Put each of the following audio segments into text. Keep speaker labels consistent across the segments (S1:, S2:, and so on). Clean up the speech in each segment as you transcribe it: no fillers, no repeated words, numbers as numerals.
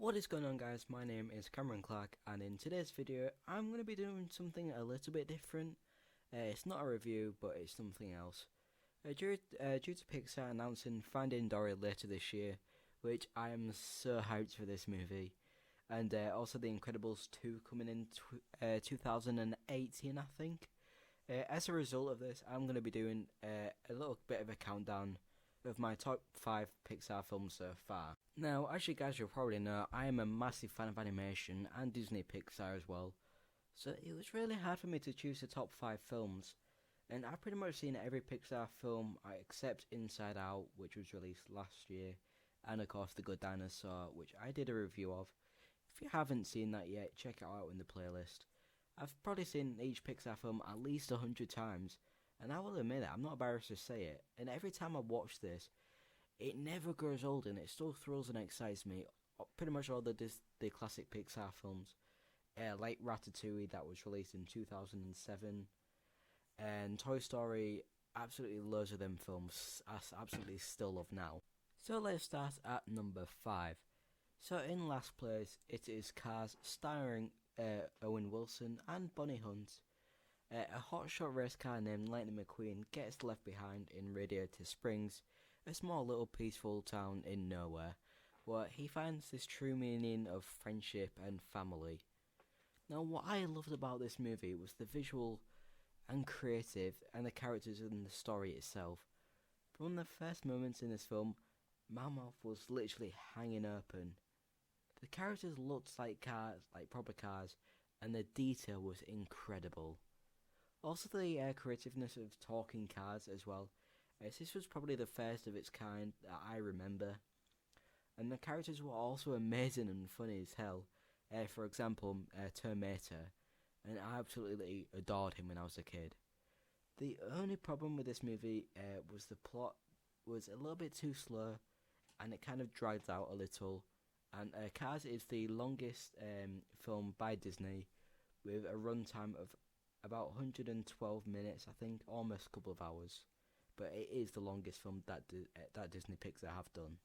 S1: What is going on, guys? My name is Cameron Clark, and in today's video I'm going to be doing something a little bit different. It's not a review, but it's something else. Due to Pixar announcing Finding Dory later this year, which I am so hyped for this movie, and also The Incredibles 2 coming in 2018, I think. As a result of this, I'm going to be doing a little bit of a countdown of my top 5 Pixar films so far. Now, as you guys will probably know, I am a massive fan of animation and Disney Pixar as well, so it was really hard for me to choose the top 5 films, and I've pretty much seen every Pixar film except Inside Out, which was released last year, and of course The Good Dinosaur, which I did a review of. If you haven't seen that yet, check it out in the playlist. I've probably seen each Pixar film at least 100 times, and I will admit it, I'm not embarrassed to say it, and every time I watch this, it never grows old and it still thrills and excites me. Pretty much all the classic Pixar films, like Ratatouille that was released in 2007, and Toy Story, absolutely loads of them films I absolutely still love now. So let's start at number 5. So in last place, it is Cars, starring Owen Wilson and Bonnie Hunt. A hotshot race car named Lightning McQueen gets left behind in Radiator Springs, a small little peaceful town in nowhere, where he finds this true meaning of friendship and family. Now, what I loved about this movie was the visual and creative and the characters and the story itself. From the first moments in this film, my mouth was literally hanging open. The characters looked like cars, like proper cars, and the detail was incredible. Also, the creativeness of talking cars as well, as this was probably the first of its kind that I remember. And the characters were also amazing and funny as hell. For example, Terminator, and I absolutely adored him when I was a kid. The only problem with this movie was the plot was a little bit too slow, and it kind of dragged out a little. And Cars is the longest film by Disney, with a runtime of about 112 minutes, I think, almost a couple of hours. But it is the longest film that Disney Pixar have done.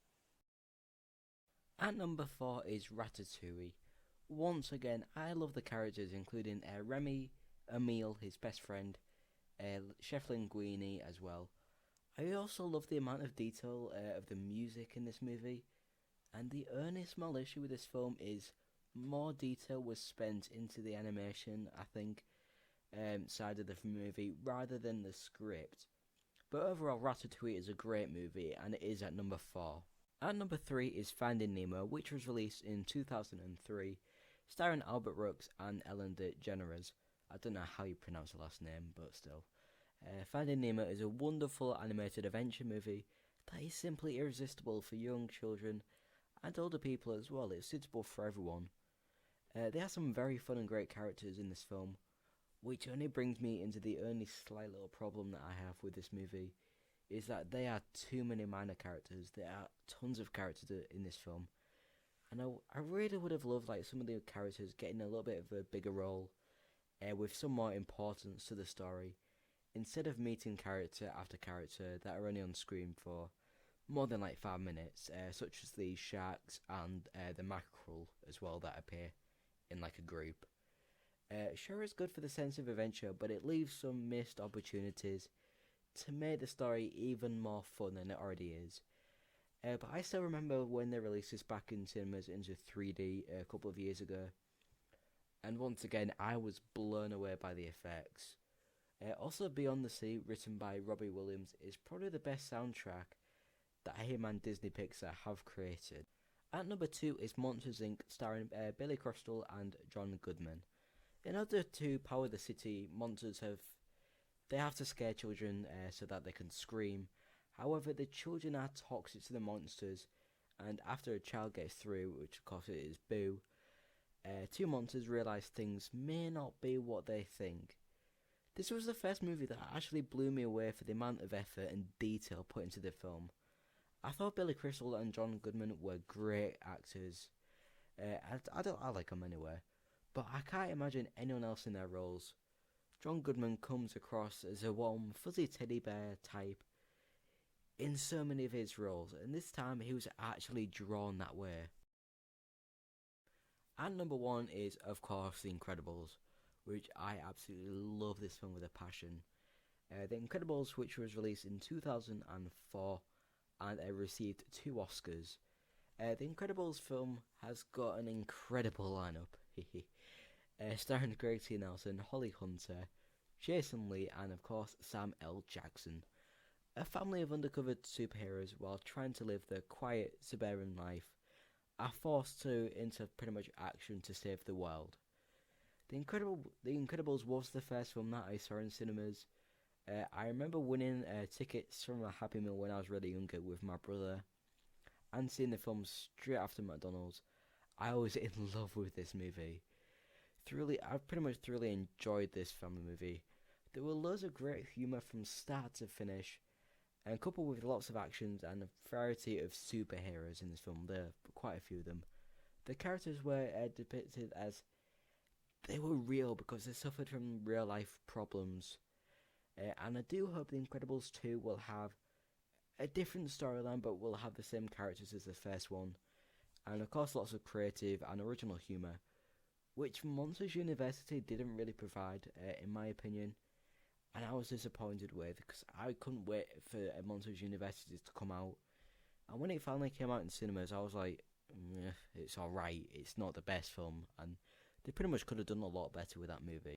S1: At number 4 is Ratatouille. Once again, I love the characters, including Remy, Emile, his best friend, Chef Linguini as well. I also love the amount of detail of the music in this movie. And the only small issue with this film is more detail was spent into the animation, I think, side of the movie rather than the script. But overall, Ratatouille is a great movie, and it is at number 4. At number 3 is Finding Nemo, which was released in 2003, starring Albert Brooks and Ellen DeGeneres. I don't know how you pronounce the last name, but still. Finding Nemo is a wonderful animated adventure movie that is simply irresistible for young children and older people as well. It's suitable for everyone. There are some very fun and great characters in this film, which only brings me into the only slight little problem that I have with this movie, is that there are too many minor characters. There are tons of characters in this film, and I really would have loved like some of the characters getting a little bit of a bigger role, with some more importance to the story, instead of meeting character after character that are only on screen for more than like 5 minutes, such as the sharks and the mackerel as well that appear in like a group. Sure is good for the sense of adventure, but it leaves some missed opportunities to make the story even more fun than it already is. But I still remember when they released this back in cinemas into 3D a couple of years ago, and once again I was blown away by the effects. Also, Beyond the Sea, written by Robbie Williams, is probably the best soundtrack that him and Disney Pixar have created. At number 2 is Monsters Inc., starring Billy Crystal and John Goodman. In order to power the city, monsters have to scare children so that they can scream. However, the children are toxic to the monsters, and after a child gets through, which of course it is Boo, two monsters realise things may not be what they think. This was the first movie that actually blew me away for the amount of effort and detail put into the film. I thought Billy Crystal and John Goodman were great actors. I like them anyway, but I can't imagine anyone else in their roles. John Goodman comes across as a warm, fuzzy teddy bear type in so many of his roles, and this time he was actually drawn that way. And number 1 is, of course, The Incredibles, which I absolutely love this film with a passion. The Incredibles, which was released in 2004 and received 2 Oscars. The Incredibles film has got an incredible lineup, starring Greg T. Nelson, Holly Hunter, Jason Lee, and of course Sam L. Jackson. A family of undercover superheroes, while trying to live their quiet suburban life, are forced into pretty much action to save the world. The Incredibles was the first film that I saw in cinemas. I remember winning tickets from a Happy Meal when I was really younger with my brother, and seeing the film straight after McDonald's. I was in love with this movie. I pretty much thoroughly enjoyed this family movie. There were loads of great humour from start to finish, and coupled with lots of actions and a variety of superheroes in this film. There are quite a few of them. The characters were depicted as they were real because they suffered from real life problems. And I do hope The Incredibles 2 will have a different storyline, but will have the same characters as the first one. And of course lots of creative and original humour, which Monsters University didn't really provide, in my opinion. And I was disappointed with, because I couldn't wait for Monsters University to come out. And when it finally came out in cinemas, I was like, it's alright, it's not the best film. And they pretty much could have done a lot better with that movie.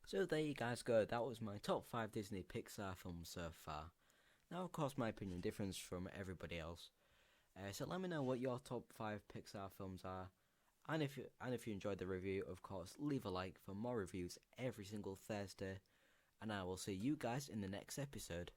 S1: So there you guys go, that was my top 5 Disney Pixar films so far. Now of course my opinion differs from everybody else. So let me know what your top 5 Pixar films are. And if you enjoyed the review, of course, leave a like for more reviews every single Thursday. And I will see you guys in the next episode.